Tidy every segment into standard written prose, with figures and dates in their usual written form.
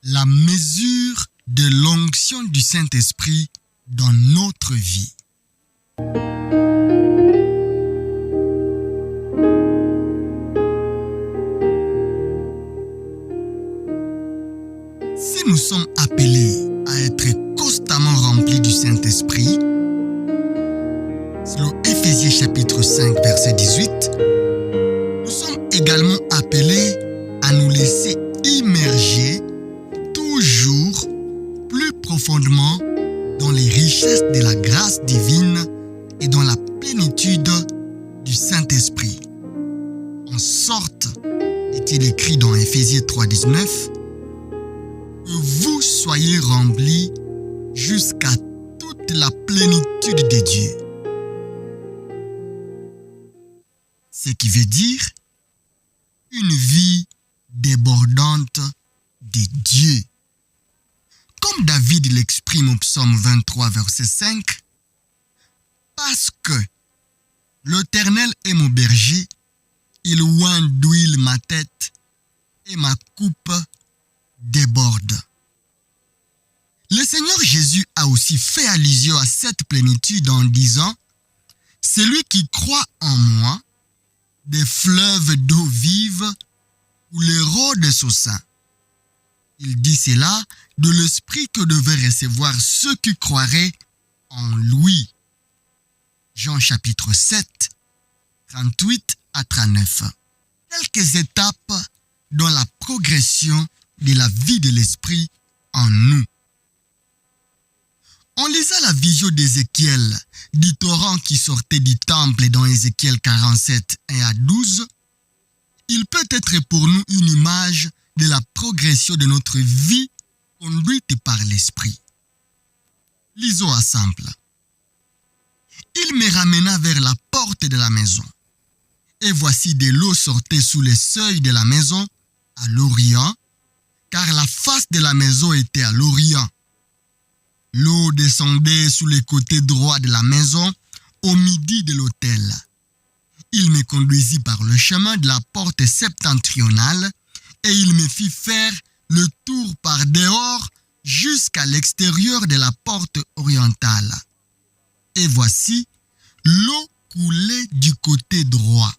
la mesure de l'onction du Saint-Esprit dans notre vie. Si nous sommes appelés à être constamment remplis du Saint-Esprit, selon Éphésiens chapitre 5, verset 18, nous sommes également appelés à nous laisser immerger toujours plus profondément dans les richesses de la grâce divine et dans la plénitude du Saint-Esprit. En sorte, est-il écrit dans Éphésiens 3, 19, que vous soyez remplis jusqu'à toute la plénitude de Dieu. Ce qui veut dire une vie débordante de Dieu. Comme David l'exprime au psaume 23, verset 5, « Parce que l'Éternel est mon berger, il oint d'huile ma tête et ma coupe déborde. » Le Seigneur Jésus a aussi fait allusion à cette plénitude en disant « Celui qui croit en moi, des fleuves d'eau vive couleront de son sein. » Il dit cela de l'esprit que devaient recevoir ceux qui croiraient en lui. Jean chapitre 7, 38 à 39. Quelques étapes dans la progression de la vie de l'esprit en nous. En lisant la vision d'Ézéchiel du torrent qui sortait du temple dans Ézéchiel 47, 1 à 12, il peut être pour nous une image de la progression de notre vie conduite par l'Esprit. Lisons ensemble. Il me ramena vers la porte de la maison, et voici de l'eau sortait sous les seuils de la maison à l'Orient, car la face de la maison était à l'Orient. L'eau descendait sous les côtés droits de la maison, au midi de l'autel. Il me conduisit par le chemin de la porte septentrionale, et il me fit faire le tour par dehors jusqu'à l'extérieur de la porte orientale. Et voici, l'eau coulait du côté droit.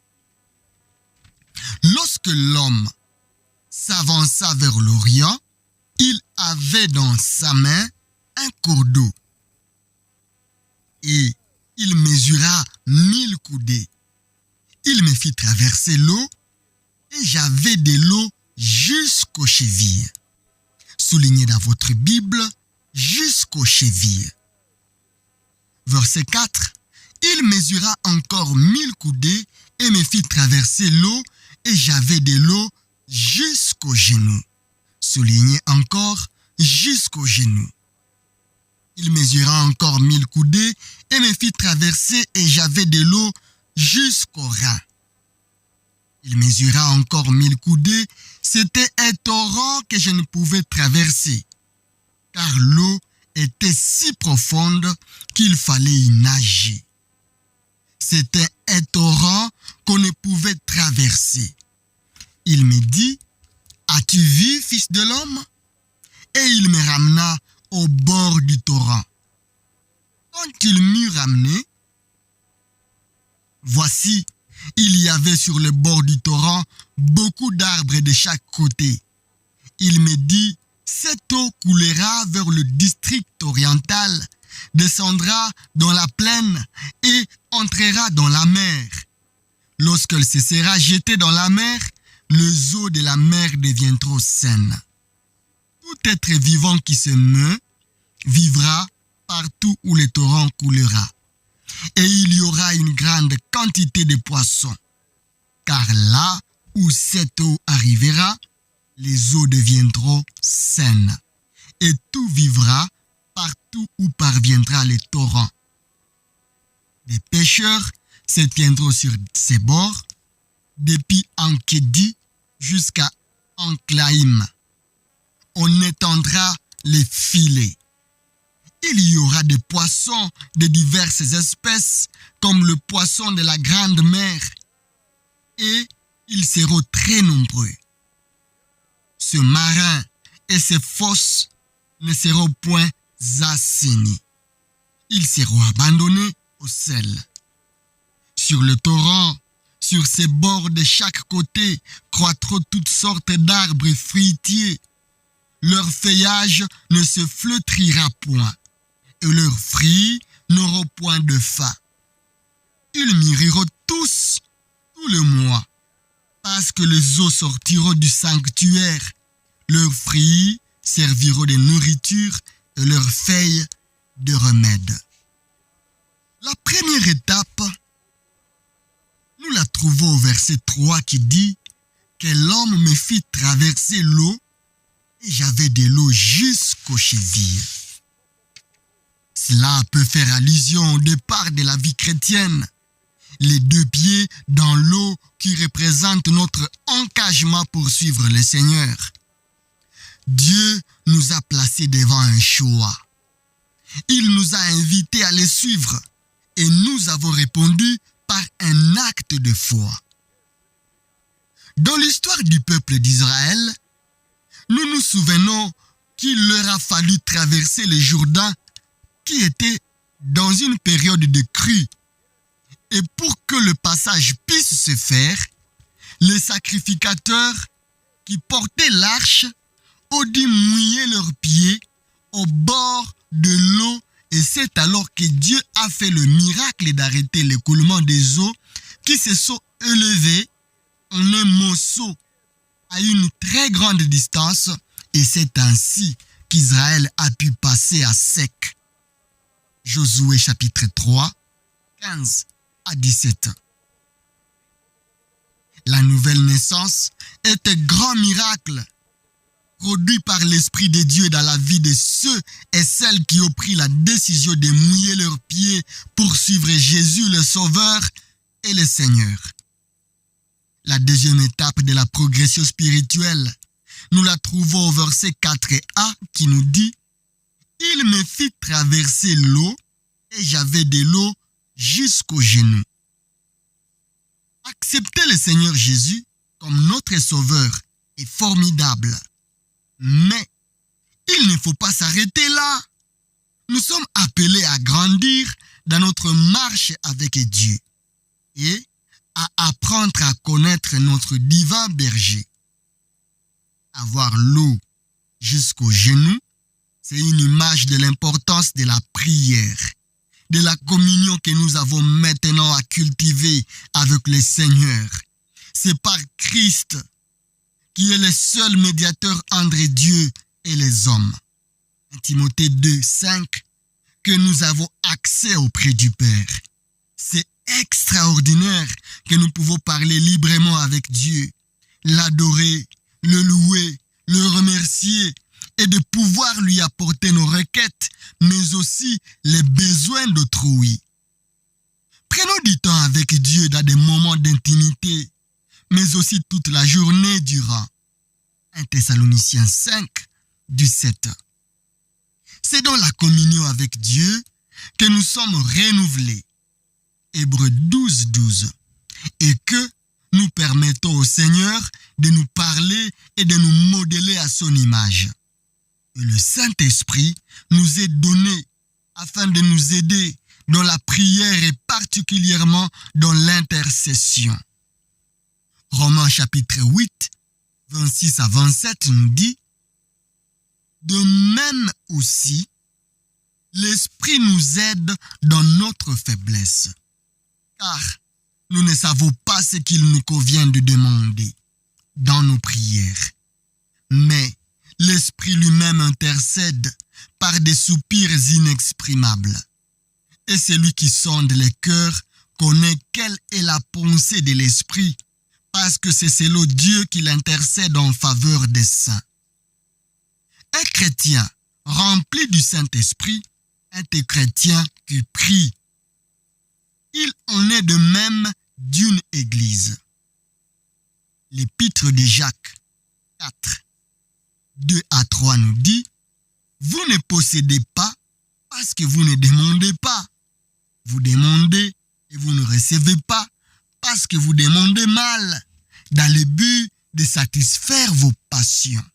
Lorsque l'homme s'avança vers l'Orient, il avait dans sa main un cours d'eau. Et il mesura 1000 coudées. Il me fit traverser l'eau, et j'avais de l'eau jusqu'aux chevilles. Soulignez dans votre Bible, jusqu'aux chevilles. Verset 4. Il mesura encore 1000 coudées et me fit traverser l'eau, et j'avais de l'eau jusqu'aux genoux. Soulignez encore, jusqu'aux genoux. Il mesura encore 1000 coudées et me fit traverser, et j'avais de l'eau jusqu'aux reins. Il mesura encore 1000 coudées, c'était un torrent que je ne pouvais traverser, car l'eau était si profonde qu'il fallait y nager. C'était un torrent qu'on ne pouvait traverser. Il me dit, « As-tu vu, fils de l'homme ?» Et il me ramena au bord du torrent. Quand il m'eut ramené, voici, il y avait sur le bord du torrent beaucoup d'arbres de chaque côté. Il me dit, cette eau coulera vers le district oriental, descendra dans la plaine et entrera dans la mer. Lorsqu'elle se sera jetée dans la mer, les eaux de la mer deviendront saines. Tout être vivant qui se meut vivra partout où le torrent coulera. Et il y aura une grande quantité de poissons, car là où cette eau arrivera, les eaux deviendront saines, et tout vivra partout où parviendra le torrent. Les pêcheurs se tiendront sur ses bords, depuis Enkédi jusqu'à Enclaïm. On étendra les filets. Il y aura des poissons de diverses espèces, comme le poisson de la grande mer, et ils seront très nombreux. Ce marin et ses fosses ne seront point assainis. Ils seront abandonnés au sel. Sur le torrent, sur ses bords de chaque côté, croîtront toutes sortes d'arbres fruitiers. Leur feuillage ne se flétrira point, et leurs fruits n'auront point de fin. Ils mûriront tous tout le mois, parce que les eaux sortiront du sanctuaire. Leurs fruits serviront de nourriture et leurs feuilles de remède. La première étape, nous la trouvons au verset 3 qui dit que l'homme me fit traverser l'eau et j'avais de l'eau jusqu'aux chevilles. Cela peut faire allusion au départ de la vie chrétienne. Les deux pieds dans l'eau qui représentent notre engagement pour suivre le Seigneur. Dieu nous a placés devant un choix. Il nous a invités à le suivre et nous avons répondu par un acte de foi. Dans l'histoire du peuple d'Israël, nous nous souvenons qu'il leur a fallu traverser le Jourdain qui était dans une période de crue. Et pour que le passage puisse se faire, les sacrificateurs qui portaient l'arche ont dû mouiller leurs pieds au bord de l'eau et c'est alors que Dieu a fait le miracle d'arrêter l'écoulement des eaux qui se sont élevées en un morceau à une très grande distance et c'est ainsi qu'Israël a pu passer à sec. Josué chapitre 3, 15 à 17. La nouvelle naissance est un grand miracle produit par l'Esprit de Dieu dans la vie de ceux et celles qui ont pris la décision de mouiller leurs pieds pour suivre Jésus le Sauveur et le Seigneur. La deuxième étape de la progression spirituelle, nous la trouvons au verset 4a qui nous dit « Il me fit traverser l'eau et j'avais de l'eau jusqu'aux genoux. » Accepter le Seigneur Jésus comme notre Sauveur est formidable. Mais il ne faut pas s'arrêter là. Nous sommes appelés à grandir dans notre marche avec Dieu et à apprendre à connaître notre divin berger. Avoir l'eau jusqu'aux genoux, c'est une image de l'importance de la prière, de la communion que nous avons maintenant à cultiver avec le Seigneur. C'est par Christ qui est le seul médiateur entre Dieu et les hommes. En Timothée 2, 5, que nous avons accès auprès du Père. C'est extraordinaire que nous pouvons parler librement avec Dieu, l'adorer, le louer, le remercier et de pouvoir lui apporter nos requêtes, mais aussi les besoins d'autrui. Prenons du temps avec Dieu dans des moments d'intimité, mais aussi toute la journée durant. 1 Thessaloniciens 5, du 7. C'est dans la communion avec Dieu que nous sommes renouvelés. Hébreux 12, 12. Et que nous permettons au Seigneur de nous parler et de nous modeler à son image. Et le Saint-Esprit nous est donné afin de nous aider dans la prière et particulièrement dans l'intercession. Romains chapitre 8, 26 à 27 nous dit « De même aussi, l'Esprit nous aide dans notre faiblesse, car nous ne savons pas ce qu'il nous convient de demander dans nos prières. Mais l'Esprit lui-même intercède par des soupirs inexprimables. Et celui qui sonde les cœurs connaît quelle est la pensée de l'Esprit, parce que c'est selon Dieu qu'il intercède en faveur des saints. » Un chrétien rempli du Saint-Esprit est un chrétien qui prie. Il en est de même d'une église. L'épître de Jacques 4, 2 à 3 nous dit « Vous ne possédez pas parce que vous ne demandez pas. Vous demandez et vous ne recevez pas parce que vous demandez mal, dans le but de satisfaire vos passions.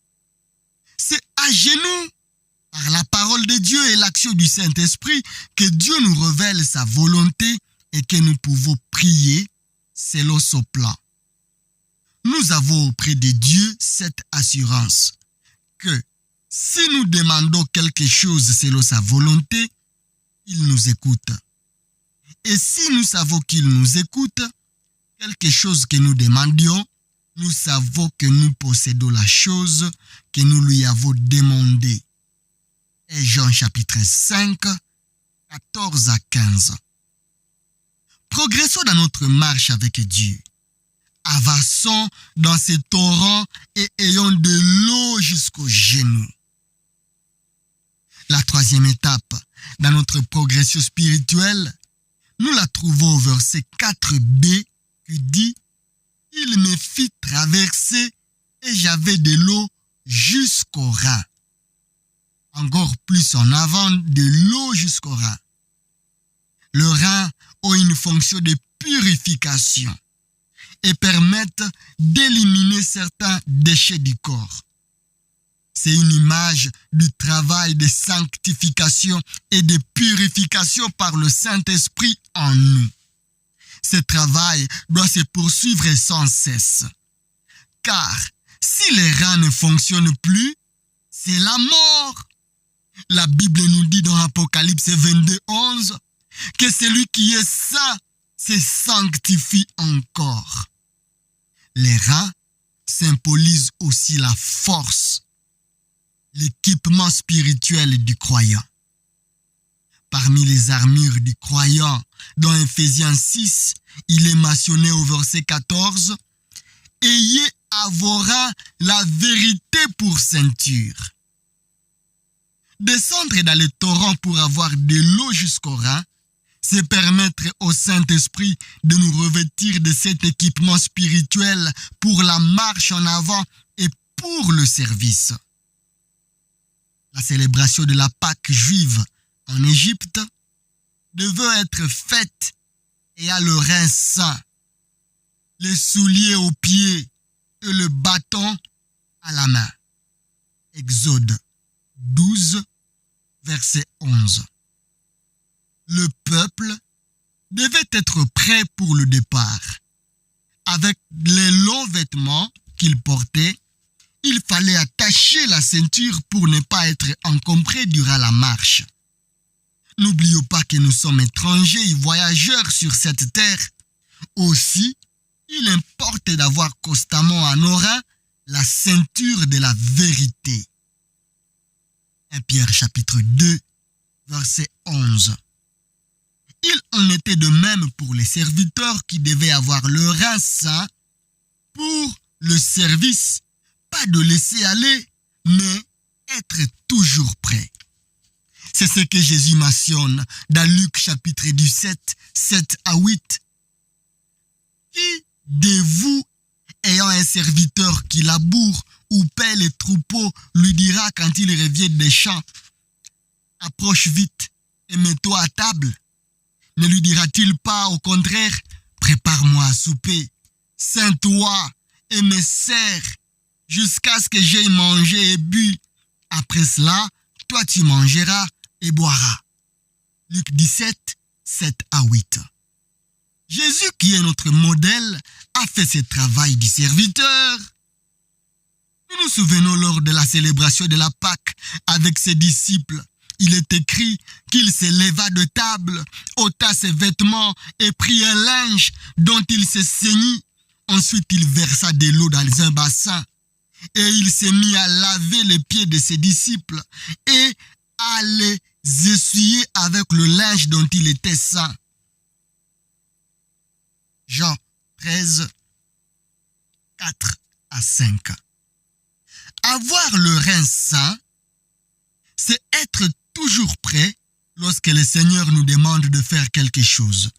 C'est à genoux, par la parole de Dieu et l'action du Saint-Esprit, que Dieu nous révèle sa volonté et que nous pouvons prier selon son plan. Nous avons auprès de Dieu cette assurance que si nous demandons quelque chose selon sa volonté, il nous écoute. Et si nous savons qu'il nous écoute, quelque chose que nous demandions, nous savons que nous possédons la chose que nous lui avons demandée. Et Jean chapitre 5, 14 à 15. Progressons dans notre marche avec Dieu. Avançons dans ces torrents et ayons de l'eau jusqu'aux genoux. La troisième étape dans notre progression spirituelle, nous la trouvons au verset 4b qui dit « Il me fit traverser et j'avais de l'eau jusqu'au rein. » Encore plus en avant, de l'eau jusqu'au rein. Le rein a une fonction de purification et permettent d'éliminer certains déchets du corps. C'est une image du travail de sanctification et de purification par le Saint-Esprit en nous. Ce travail doit se poursuivre sans cesse. Car si les reins ne fonctionnent plus, c'est la mort. La Bible nous dit dans Apocalypse 22, 11 que celui qui est saint se sanctifie encore. Les reins symbolisent aussi la force, l'équipement spirituel du croyant. Parmi les armures du croyant, dans Ephésiens 6, il est mentionné au verset 14, « Ayez à vos reins la vérité pour ceinture. » Descendre dans le torrent pour avoir de l'eau jusqu'au rein, c'est permettre au Saint-Esprit de nous revêtir de cet équipement spirituel pour la marche en avant et pour le service. La célébration de la Pâque juive en Égypte devait être faite et à le rein saint, les souliers aux pieds et le bâton à la main. Exode 12, verset 11. Le peuple devait être prêt pour le départ. Avec les longs vêtements qu'il portait, il fallait attacher la ceinture pour ne pas être encombré durant la marche. N'oublions pas que nous sommes étrangers et voyageurs sur cette terre. Aussi, il importe d'avoir constamment à nos reins la ceinture de la vérité. 1 Pierre chapitre 2, verset 11. Il en était de même pour les serviteurs qui devaient avoir le rein saint pour le service, pas de laisser aller, mais être toujours prêt. C'est ce que Jésus mentionne dans Luc chapitre 17, 7 à 8. Qui de vous, ayant un serviteur qui laboure ou paie les troupeaux, lui dira quand il revient des champs, « Approche vite et mets-toi à table » Ne lui dira-t-il pas au contraire, « Prépare-moi à souper, ceins-toi et me sers jusqu'à ce que j'aie mangé et bu. Après cela, toi tu mangeras et boiras. » Luc 17, 7 à 8. Jésus, qui est notre modèle, a fait ce travail du serviteur. Nous nous souvenons lors de la célébration de la Pâque avec ses disciples. Il est écrit qu'il se leva de table, ôta ses vêtements et prit un linge dont il se ceignit. Ensuite, il versa de l'eau dans un bassin et il s'est mis à laver les pieds de ses disciples et à les essuyer avec le linge dont il était saint. Jean 13, 4 à 5. Avoir le rein saint, c'est être toujours prêt lorsque le Seigneur nous demande de faire quelque chose.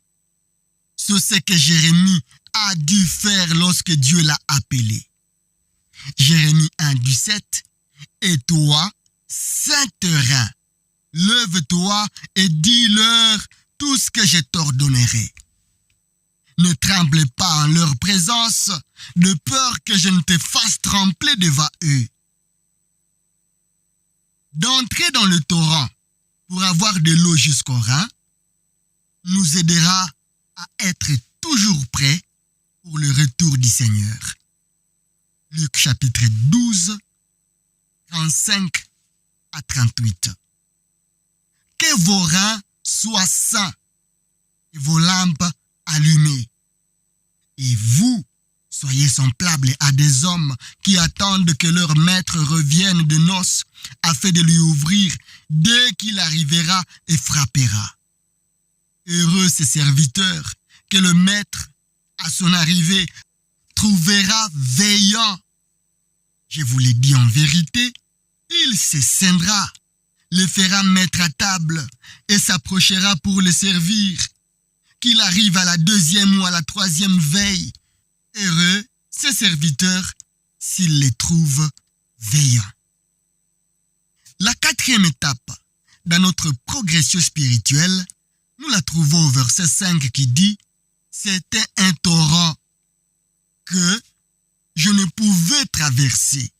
C'est ce que Jérémie a dû faire lorsque Dieu l'a appelé. Jérémie 1, 17. Et toi, Saint-Rein, lève-toi et dis-leur tout ce que je t'ordonnerai. Ne tremble pas en leur présence, de peur que je ne te fasse trembler devant eux. d'entrer dans le torrent pour avoir de l'eau jusqu'au rein nous aidera à être toujours prêts pour le retour du Seigneur. Luc chapitre 12, 35 à 38. Que vos reins soient sains et vos lampes allumées. Et vous, soyez semblables à des hommes qui attendent que leur maître revienne de noces afin de lui ouvrir dès qu'il arrivera et frappera. Heureux ces serviteurs que le maître, à son arrivée, trouvera veillant. Je vous l'ai dit en vérité, il se scindra, les fera mettre à table et s'approchera pour les servir. Qu'il arrive à la 2e ou à la 3e veille, heureux ses serviteurs s'il les trouve veillants. La 4e étape dans notre progression spirituelle, nous la trouvons au verset 5 qui dit « C'était un torrent que je ne pouvais traverser,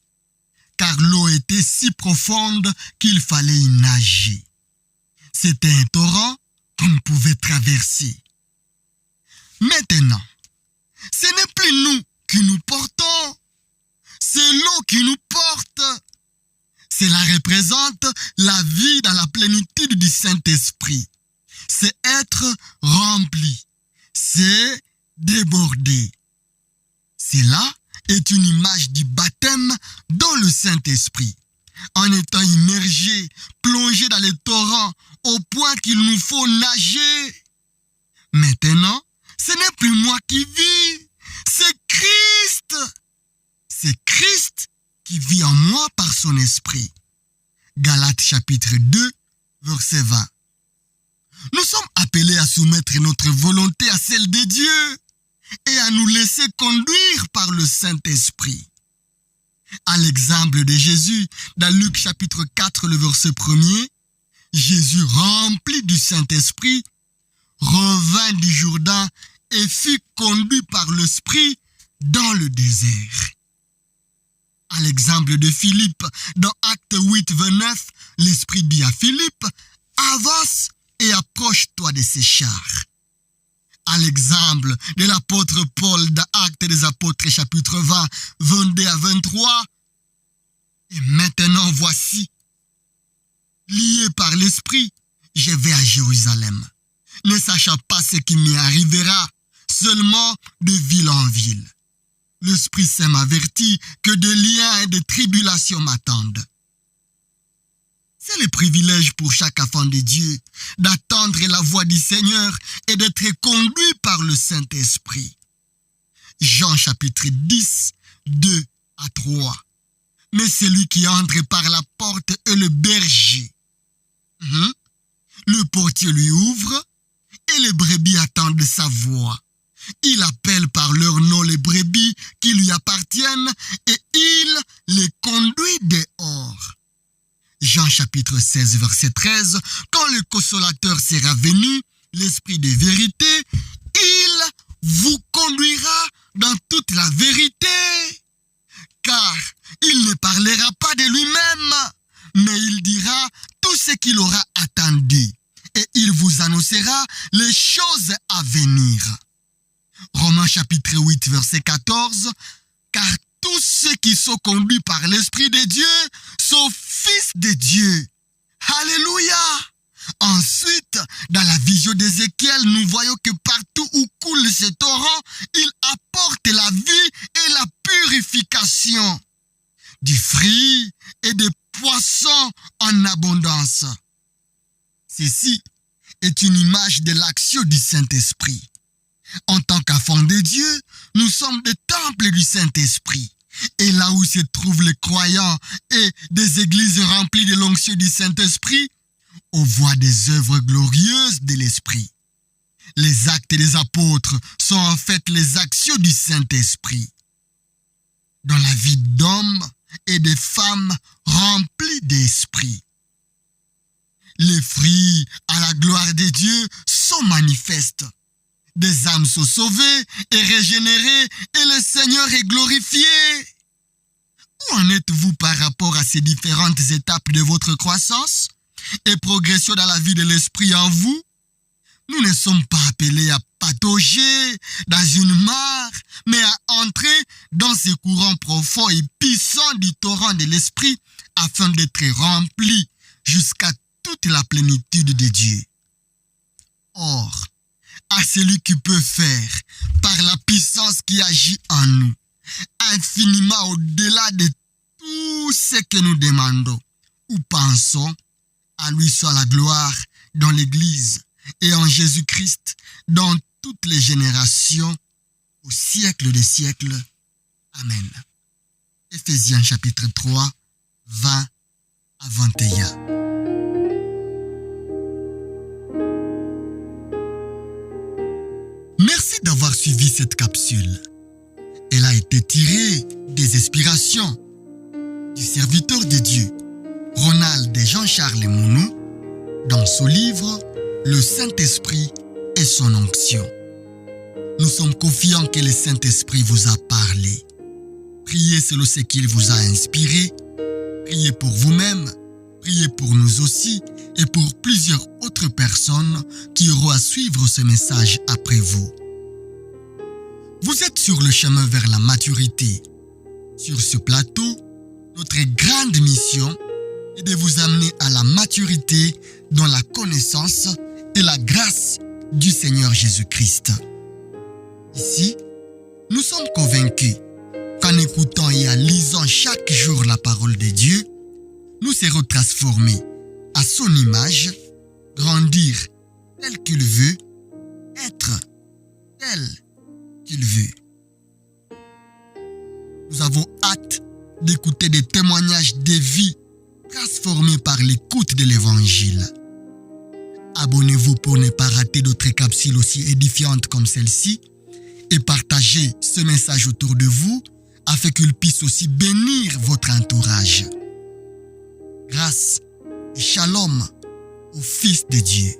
car l'eau était si profonde qu'il fallait y nager. C'était un torrent qu'on pouvait traverser. » Maintenant, ce n'est plus nous qui nous portons, c'est l'eau qui nous porte. Cela représente la vie dans la plénitude du Saint-Esprit. C'est être rempli, c'est déborder. Cela est une image du baptême dans le Saint-Esprit. En étant immergé, plongé dans les torrents au point qu'il nous faut nager. Maintenant, ce n'est plus moi qui vis, c'est Christ. C'est Christ qui vit en moi par son esprit. Galates chapitre 2, verset 20. Nous sommes appelés à soumettre notre volonté à celle de Dieu et à nous laisser conduire par le Saint-Esprit. À l'exemple de Jésus, dans Luc chapitre 4, le verset 1er, Jésus, rempli du Saint-Esprit, revint du Jourdain et fut conduit par l'Esprit dans le désert. À l'exemple de Philippe, dans Acte 8, 29, l'Esprit dit à Philippe, « Avance et approche-toi de ces chars. » À l'exemple de l'apôtre Paul, dans Actes des Apôtres, chapitre 20, 22 à 23, « Et maintenant voici, lié par l'Esprit, je vais à Jérusalem, ne sachant pas ce qui m'y arrivera, seulement de ville en ville. L'Esprit Saint m'avertit que des liens et des tribulations m'attendent. » C'est le privilège pour chaque enfant de Dieu d'attendre la voix du Seigneur et d'être conduit par le Saint-Esprit. Jean chapitre 10, 2 à 3. Mais celui qui entre par la porte est le berger. Le portier lui ouvre et les brebis attendent sa voix. Il appelle par leur nom les brebis qui lui appartiennent et il les conduit dehors. Jean chapitre 16, verset 13, quand le consolateur sera venu, l'Esprit de vérité, il vous conduira dans toute la vérité, car il ne parlera pas de lui-même, mais il dira tout ce qu'il aura attendu, et il vous annoncera les choses à venir. Romains chapitre 8, verset 14, car tous ceux qui sont conduits par l'Esprit de Dieu sont fils de Dieu. Alléluia! Ensuite, dans la vision d'Ézéchiel, nous voyons que partout où coule ce torrent, il apporte la vie et la purification, du fruit et des poissons en abondance. Ceci est une image de l'action du Saint-Esprit. En tant qu'enfants de Dieu, nous sommes des temples du Saint-Esprit. Et là où se trouvent les croyants et des églises remplies de l'onction du Saint-Esprit, on voit des œuvres glorieuses de l'Esprit. Les actes des apôtres sont en fait les actions du Saint-Esprit. Dans la vie d'hommes et de femmes remplis d'esprit. Les fruits à la gloire de Dieu sont manifestes. Des âmes sont sauvées et régénérées et le Seigneur est glorifié. Où en êtes-vous par rapport à ces différentes étapes de votre croissance et progression dans la vie de l'esprit en vous? Nous ne sommes pas appelés à patauger dans une mare, mais à entrer dans ce courant profond et puissant du torrent de l'esprit afin d'être remplis jusqu'à toute la plénitude de Dieu. Or, à celui qui peut faire, par la puissance qui agit en nous, infiniment au-delà de tout ce que nous demandons ou pensons, à lui soit la gloire dans l'Église et en Jésus-Christ dans toutes les générations, au siècle des siècles. Amen. Éphésiens chapitre 3, 20 à 21. Merci d'avoir suivi cette capsule. Elle a été tirée des inspirations du serviteur de Dieu, Ronald et Jean-Charles Mounou, dans son livre « Le Saint-Esprit et son onction ». Nous sommes confiants que le Saint-Esprit vous a parlé. Priez selon ce qu'il vous a inspiré. Priez pour vous-même, priez pour nous aussi et pour plusieurs autres personnes qui auront à suivre ce message après vous. Vous êtes sur le chemin vers la maturité. Sur ce plateau, notre grande mission est de vous amener à la maturité dans la connaissance et la grâce du Seigneur Jésus-Christ. Ici, nous sommes convaincus qu'en écoutant et en lisant chaque jour la parole de Dieu, nous serons transformés à son image, grandir tel qu'il veut, être tel qu'il veut. Nous avons hâte d'écouter des témoignages de vie transformés par l'écoute de l'Évangile. Abonnez-vous pour ne pas rater d'autres capsules aussi édifiantes comme celle-ci et partagez ce message autour de vous afin qu'il puisse aussi bénir votre entourage. Grâce et shalom au Fils de Dieu.